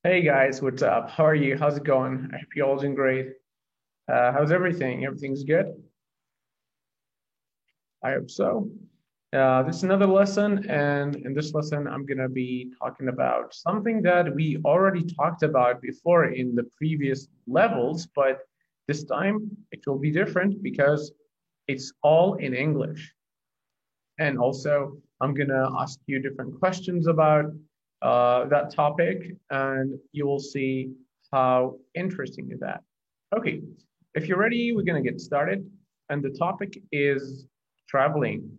Hey guys, what's up? How are you? How's it going? I hope you're all doing great. How's everything? Everything's good? I hope so. This is another lesson, and in this lesson, I'm gonna be talking about something that we already talked about before in the previous levels, but this time it will be different because it's all in English. And also, I'm gonna ask you different questions about that topic, and you will see how interesting is that. Okay, if you're ready, we're gonna get started. And the topic is traveling.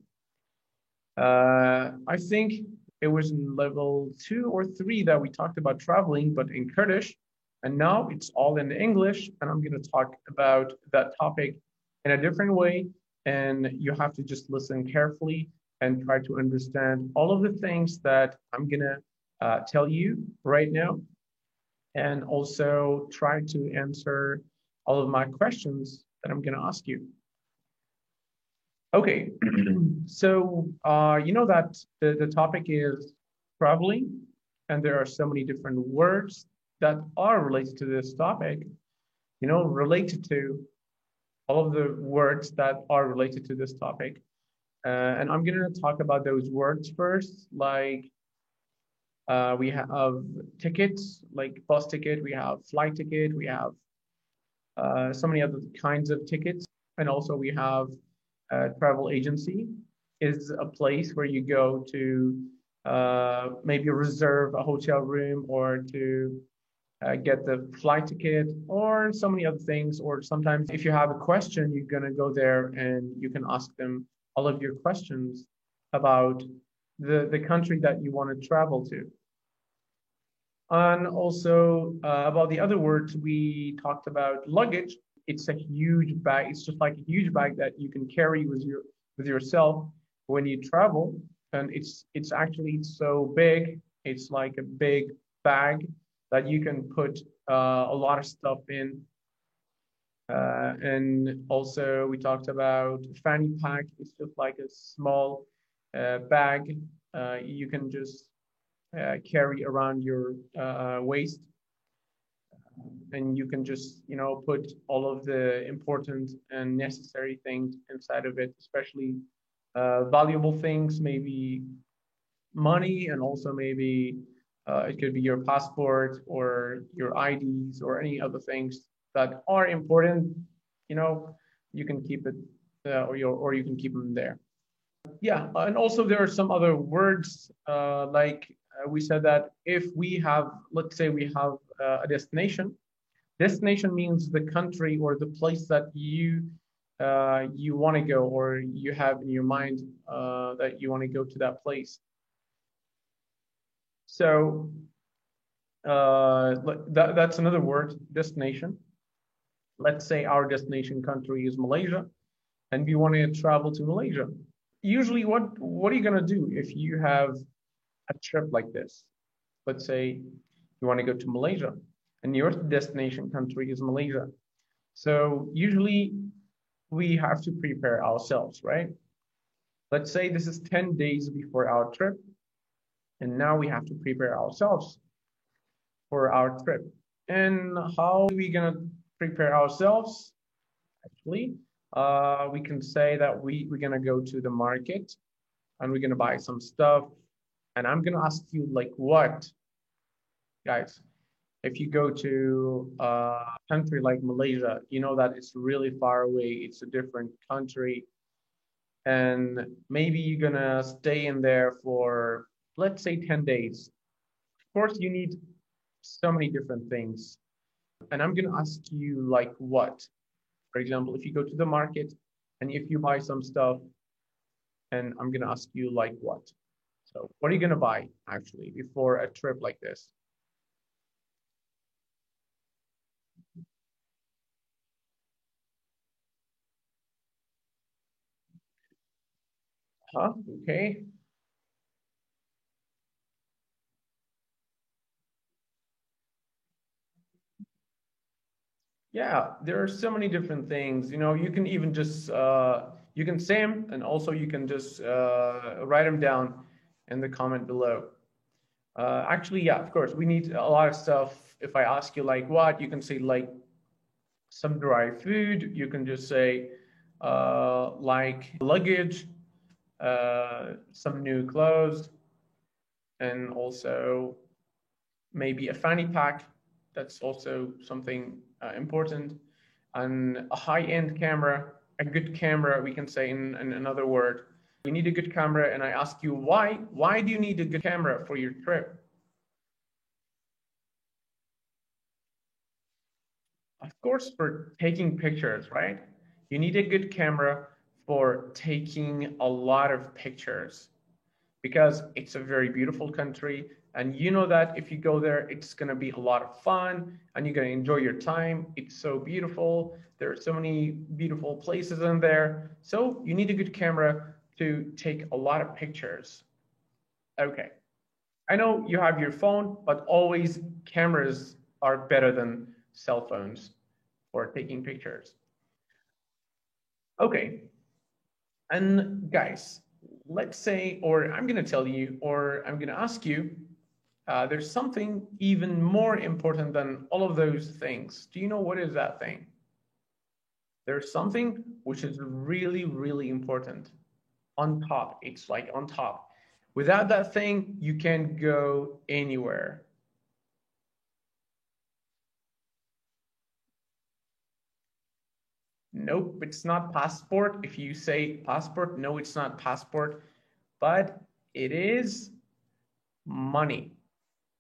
I think it was in level 2 or 3 that we talked about traveling, but in Kurdish. And now it's all in English, and I'm gonna talk about that topic in a different way. And you have to just listen carefully and try to understand all of the things that I'm gonna tell you right now, and also try to answer all of my questions that I'm gonna ask you. Okay, so you know that the topic is traveling, and there are so many different words that are related to this topic, related to all of the words that are related to this topic. And I'm going to talk about those words first, like we have tickets, like bus ticket, we have flight ticket, we have so many other kinds of tickets. And also we have travel agency is a place where you go to maybe reserve a hotel room or to get the flight ticket or so many other things. Or sometimes if you have a question, you're going to go there and you can ask them all of your questions about the country that you want to travel to. And also about the other words, we talked about luggage. It's a huge bag. It's just like a huge bag that you can carry with yourself when you travel. And it's actually so big. It's like a big bag that you can put a lot of stuff in. And also we talked about fanny pack. It's just like a small bag you can just carry around your waist, and you can just put all of the important and necessary things inside of it, especially valuable things, maybe money, and also maybe it could be your passport or your IDs or any other things that are important. You know, you can keep it or you can keep them there. Yeah, and also there are some other words like we said that if we have, let's say we have a destination. Destination means the country or the place that you want to go, or you have in your mind that you want to go to that place. So that's another word, destination. Let's say our destination country is Malaysia, and we want to travel to Malaysia. Usually, what are you gonna do if you have a trip like this? Let's say you want to go to Malaysia, and your destination country is Malaysia. So usually we have to prepare ourselves, right? Let's say this is 10 days before our trip, and now we have to prepare ourselves for our trip. And how are we gonna prepare ourselves? Actually, we can say that we're gonna go to the market and we're gonna buy some stuff. And I'm gonna ask you like what, guys? If you go to a country like Malaysia, you know that it's really far away. It's a different country, and maybe you're gonna stay in there for, let's say, 10 days. Of course, you need so many different things. And I'm gonna ask you like what? For example, if you go to the market and if you buy some stuff, and I'm gonna ask you like what? So what are you gonna buy actually before a trip like this? Huh? Okay. Yeah, there are so many different things. You can even just you can say them, and also you can just write them down in the comment below. Actually, yeah, of course, we need a lot of stuff. If I ask you like what, you can say like some dry food. You can just say like luggage, some new clothes, and also maybe a fanny pack. That's also something important. And a high-end camera, a good camera, we can say in another word. You need a good camera, and I ask you why. Why do you need a good camera for your trip? Of course, for taking pictures, right? You need a good camera for taking a lot of pictures because it's a very beautiful country. And you know that if you go there, it's going to be a lot of fun and you're going to enjoy your time. It's so beautiful. There are so many beautiful places in there. So you need a good camera to take a lot of pictures. Okay. I know you have your phone, but always cameras are better than cell phones for taking pictures. Okay. And guys, let's say, or I'm going to tell you, or I'm going to ask you, there's something even more important than all of those things. Do you know what is that thing? There's something which is really, really important on top. It's like on top. Without that thing, you can't go anywhere. Nope, it's not passport. If you say passport, no, it's not passport, but it is money.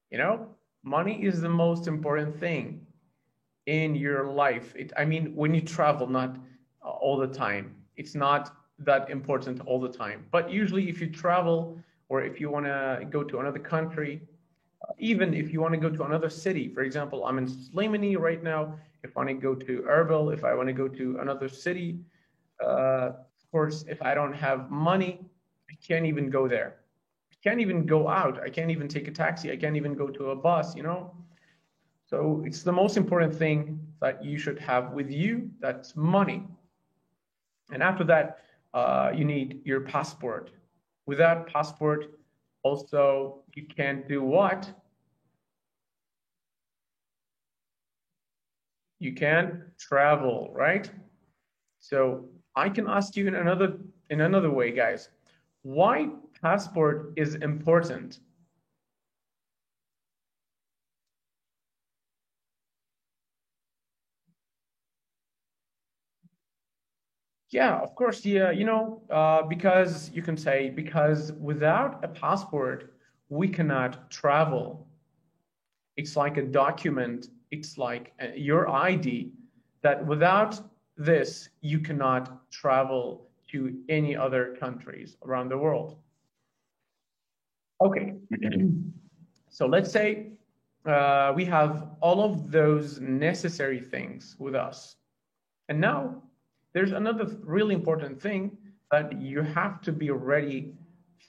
You know, money is the most important thing in your life. I mean, when you travel, not all the time. It's not that important all the time. But usually, if you travel or if you want to go to another country, even if you want to go to another city, for example, I'm in Slimani right now. If I want to go to Erbil, if I want to go to another city, of course, if I don't have money, I can't even go there. I can't even go out. I can't even take a taxi. I can't even go to a bus, you know? So it's the most important thing that you should have with you. That's money. And after that, you need your passport. Without passport, also you can't do what? You can't travel, right? So I can ask you in another way, guys. Why passport is important? Yeah, of course. Yeah, because you can say because without a passport, we cannot travel. It's like a document. It's like your ID that without this, you cannot travel to any other countries around the world. Okay. So let's say we have all of those necessary things with us. And now there's another really important thing that you have to be ready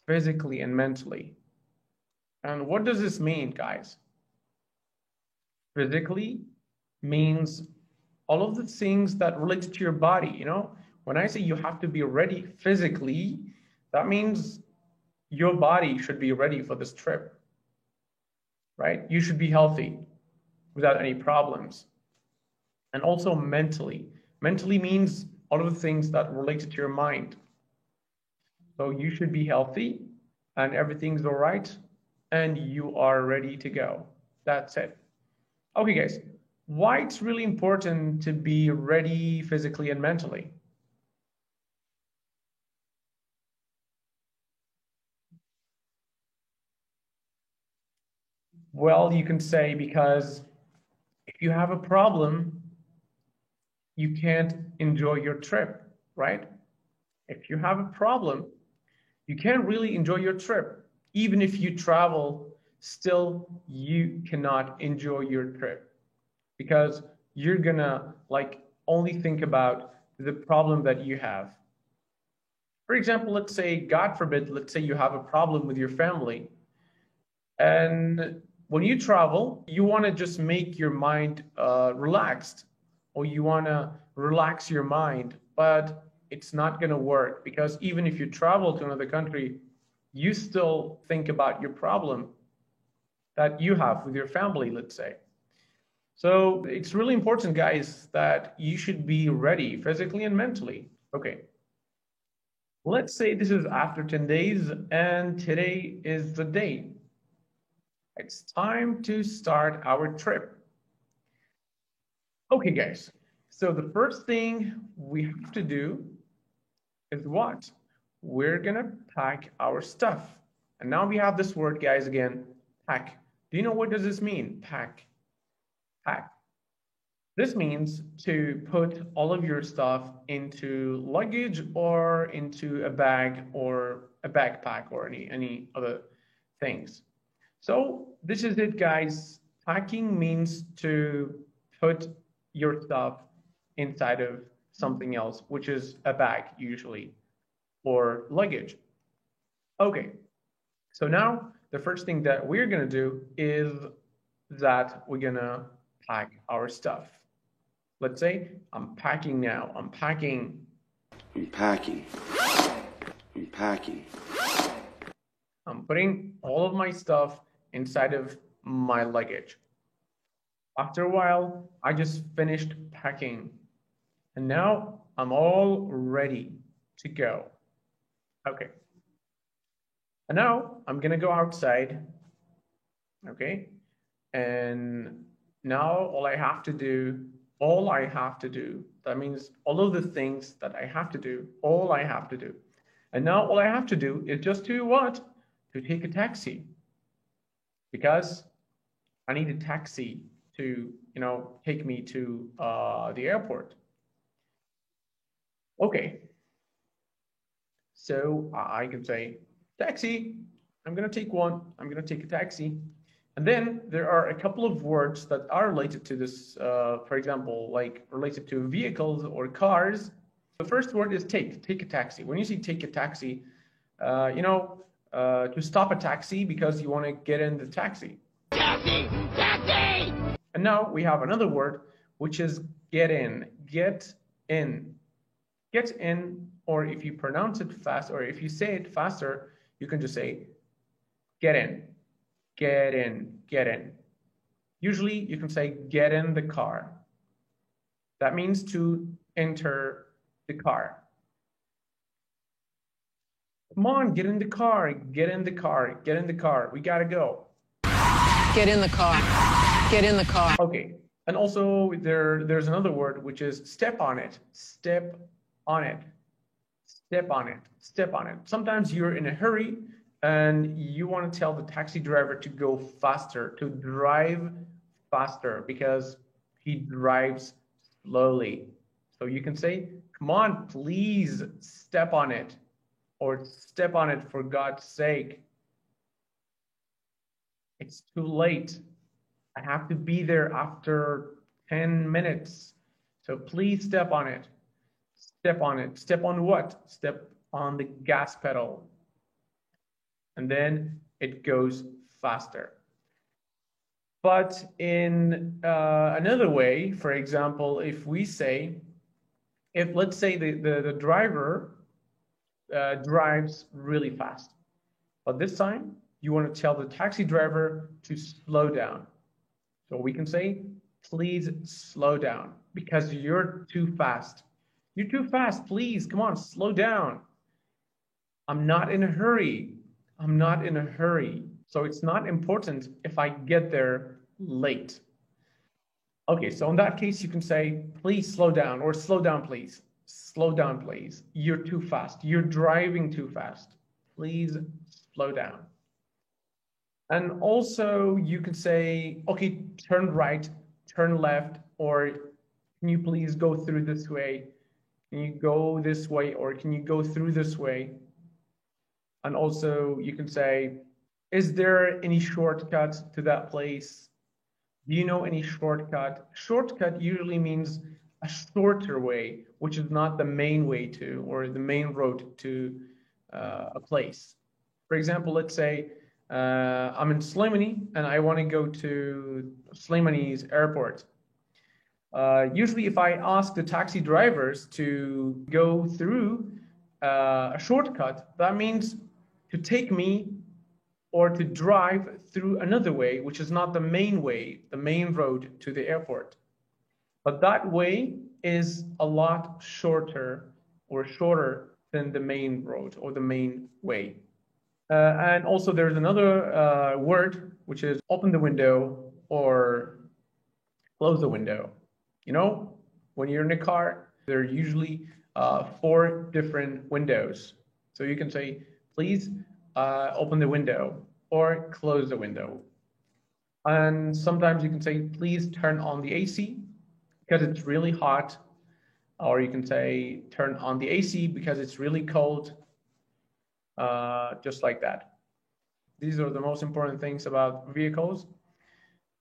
physically and mentally. And what does this mean, guys? Physically means all of the things that relate to your body, you know? When I say you have to be ready physically, that means your body should be ready for this trip, right? You should be healthy without any problems. And also mentally. Mentally means all of the things that relate to your mind. So you should be healthy and everything's all right and you are ready to go. That's it. Okay, guys, why it's really important to be ready physically and mentally? Well, you can say because if you have a problem, you can't enjoy your trip, right? If you have a problem, you can't really enjoy your trip. Even if you travel, still you cannot enjoy your trip because you're gonna like only think about the problem that you have. For example, let's say, God forbid, let's say you have a problem with your family. And when you travel, you want to just make your mind relaxed or you want to relax your mind, but it's not going to work because even if you travel to another country, you still think about your problem. that you have with your family, let's say. So it's really important, guys, that you should be ready physically and mentally. Okay. Let's say this is after 10 days and today is the day. It's time to start our trip. Okay, guys. So the first thing we have to do is what? We're gonna pack our stuff. And now we have this word, guys, again, pack. Do you know what does this mean? Pack. Pack. This means to put all of your stuff into luggage or into a bag or a backpack or any other things. So this is it, guys. Packing means to put your stuff inside of something else, which is a bag usually, or luggage. Okay, so now the first thing that we're gonna do is that we're gonna pack our stuff. Let's say I'm packing now. I'm packing. I'm packing. I'm packing. I'm putting all of my stuff inside of my luggage. After a while, I just finished packing. And now I'm all ready to go. Okay. And now I'm gonna go outside. Okay. And now all I have to do, that means all of the things that I have to do, all I have to do. And now all I have to do is just to what? To take a taxi. Because I need a taxi to, take me to the airport. Okay. So I can say, taxi, I'm gonna take one, I'm gonna take a taxi. And then there are a couple of words that are related to this, for example, like related to vehicles or cars. The first word is take a taxi. When you see take a taxi, to stop a taxi because you want to get in the taxi. Taxi! Taxi! And now we have another word, which is get in. Get in. Get in, or if you pronounce it fast, or if you say it faster, you can just say get in. Get in, get in. Usually you can say get in the car. That means to enter the car. Come on, get in the car, get in the car, get in the car. We gotta go. Get in the car, get in the car. Okay, and also there's another word, which is step on it, step on it, step on it, step on it. Sometimes you're in a hurry and you want to tell the taxi driver to go faster, to drive faster, because he drives slowly. So you can say, come on, please step on it, or step on it for God's sake. It's too late. I have to be there after 10 minutes. So please step on it. Step on it. Step on what? Step on the gas pedal. And then it goes faster. But in another way, for example, if we say, let's say the driver drives really fast, but this time you want to tell the taxi driver to slow down. So we can say, please slow down, because you're too fast. You're too fast, please, come on, slow down. I'm not in a hurry. I'm not in a hurry. So it's not important if I get there late. Okay, so in that case, you can say, please slow down, or slow down, please. Slow down, please. You're too fast. You're driving too fast. Please slow down. And also you can say, okay, turn right, turn left, or can you please go through this way? Can you go this way, or can you go through this way? And also you can say, is there any shortcut to that place? Do you know any shortcut? Shortcut usually means a shorter way, which is not the main way to, or the main road to a place. For example, let's say I'm in Slimani and I want to go to Slimani's airport. Usually if I ask the taxi drivers to go through a shortcut, that means to take me or to drive through another way, which is not the main way, the main road to the airport. But that way is a lot shorter or shorter than the main road or the main way. And also there's another word, which is open the window or close the window. You know, when you're in a car, there are usually 4 different windows. So you can say, please open the window or close the window. And sometimes you can say, please turn on the AC because it's really hot. Or you can say, turn on the AC because it's really cold. Just like that. These are the most important things about vehicles.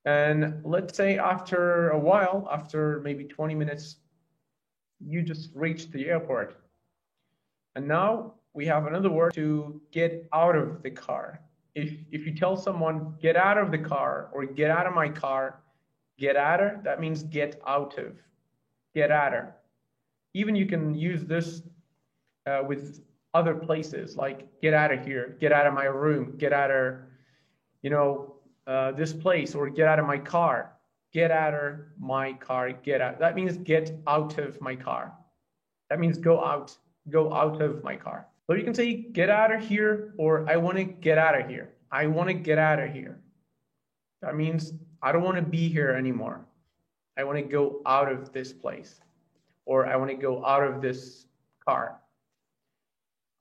And let's say after a while, after maybe 20 minutes, you just reached the airport. And now we have another word to get out of the car. If you tell someone, get out of the car or get out of my car, get out of, that means get out of, get out of. Even you can use this with other places, like get out of here, get out of my room, get out of, you know, this place, or get out of my car, get out of my car, get out. That means get out of my car. That means go out of my car. So you can say get out of here, or I want to get out of here. I want to get out of here. That means I don't want to be here anymore. I want to go out of this place, or I want to go out of this car.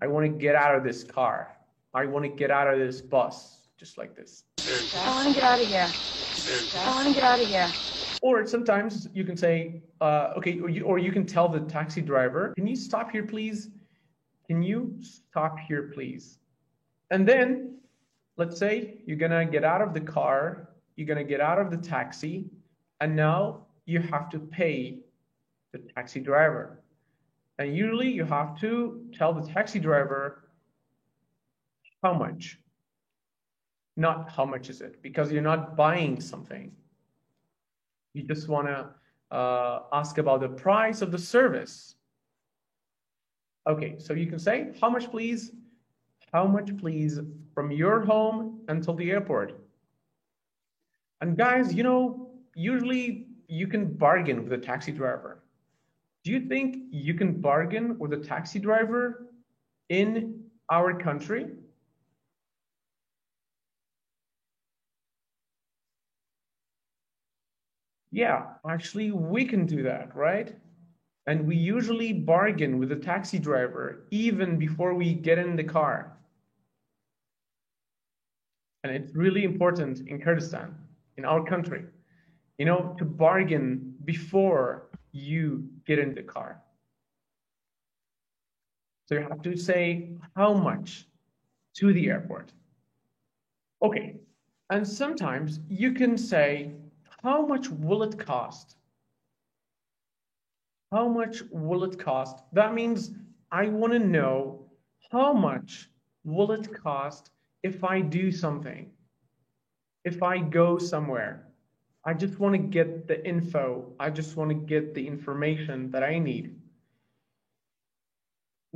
I want to get out of this car. I want to get out of this bus, just like this. I want to get out of here. I want to get out of here. Or sometimes you can say, okay, or you can tell the taxi driver, can you stop here, please? Can you stop here, please? And then let's say you're going to get out of the car, you're going to get out of the taxi, and now you have to pay the taxi driver. And usually you have to tell the taxi driver how much, not how much is it, because you're not buying something. You just want to ask about the price of the service. Okay, so you can say, how much please from your home until the airport. And guys, you know, usually you can bargain with a taxi driver. Do you think you can bargain with a taxi driver in our country? Yeah, actually we can do that, right? And we usually bargain with the taxi driver even before we get in the car. And it's really important in Kurdistan, in our country, you know, to bargain before you get in the car. So you have to say how much to the airport. Okay, and sometimes you can say, how much will it cost? How much will it cost? That means I want to know how much will it cost if I do something, if I go somewhere. I just want to get the info. I just want to get the information that I need.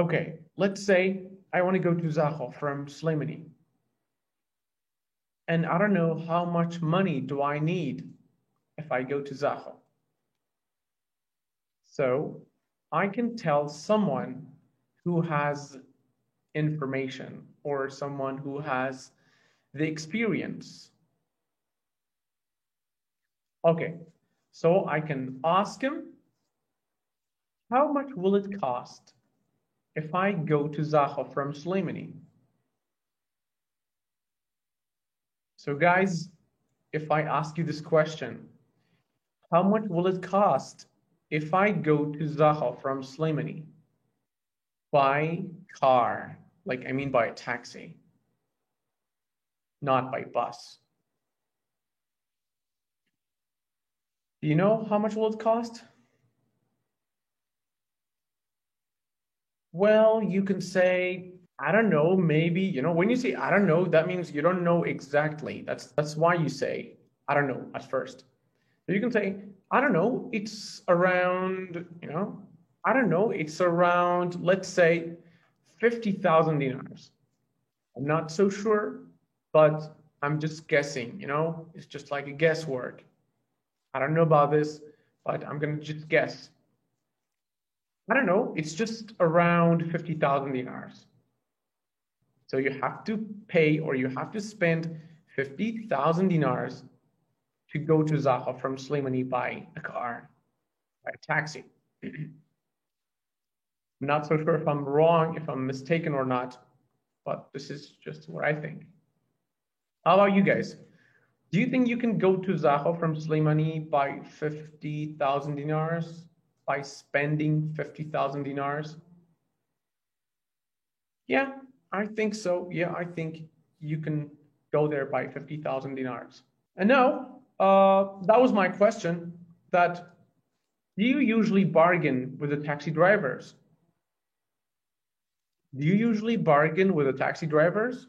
Okay, let's say I want to go to Zakho from Slimani. And I don't know how much money do I need if I go to Zakho. So I can tell someone who has information or someone who has the experience. Okay, so I can ask him, how much will it cost if I go to Zakho from Slimani? So guys, if I ask you this question, how much will it cost if I go to Zakho from Slimani? By car, like I mean by a taxi, not by bus. Do you know how much will it cost? Well, you can say, I don't know, maybe, you know, when you say, I don't know, that means you don't know exactly. That's why you say, I don't know at first. So you can say, I don't know, it's around, you know, I don't know, it's around, let's say, 50,000 dinars. I'm not so sure, but I'm just guessing, you know, it's just like a guesswork. I don't know about this, but I'm gonna just guess. I don't know, it's just around 50,000 dinars. So you have to pay or you have to spend 50,000 dinars to go to Zaha from Slimani by a car, by a taxi. I'm not so sure if I'm wrong, if I'm mistaken or not, but this is just what I think. How about you guys? Do you think you can go to Zaha from Slimani by 50,000 dinars, by spending 50,000 dinars? Yeah, I think so. Yeah, I think you can go there by 50,000 dinars. And now, that was my question, that do you usually bargain with the taxi drivers? Do you usually bargain with the taxi drivers?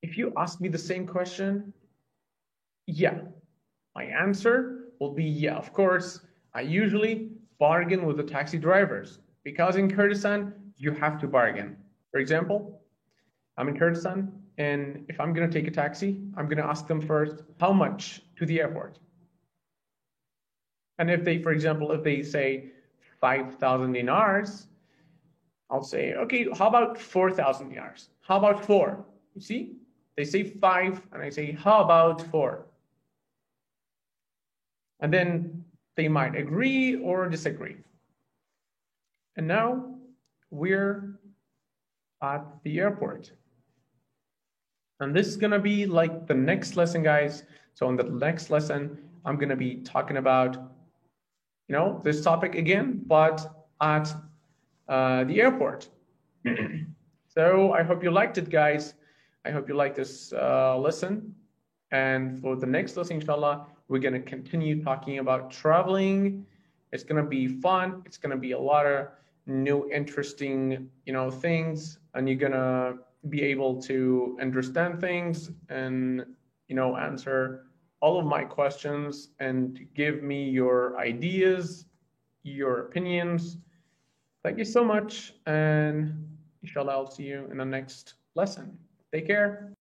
If you ask me the same question, yeah, my answer will be yeah, of course. I usually bargain with the taxi drivers because in Kurdistan, you have to bargain. For example, I'm in Kurdistan, and if I'm going to take a taxi, I'm going to ask them first, how much to the airport? And if they, for example, if they say 5,000 dinars, I'll say, okay, how about 4,000 dinars? How about four? You see, they say five, and I say, how about four? And then they might agree or disagree. And now we're at the airport. And this is gonna be like the next lesson, guys. So in the next lesson, I'm gonna be talking about, you know, this topic again, but at the airport. So I hope you liked it, guys. I hope you liked this lesson. And for the next lesson, inshallah, we're gonna continue talking about traveling. It's gonna be fun. It's gonna be a lot of new, interesting, you know, things, and you're gonna be able to understand things and, you know, answer all of my questions and give me your ideas, your opinions. Thank you so much, and inshallah, I'll see you in the next lesson. Take care.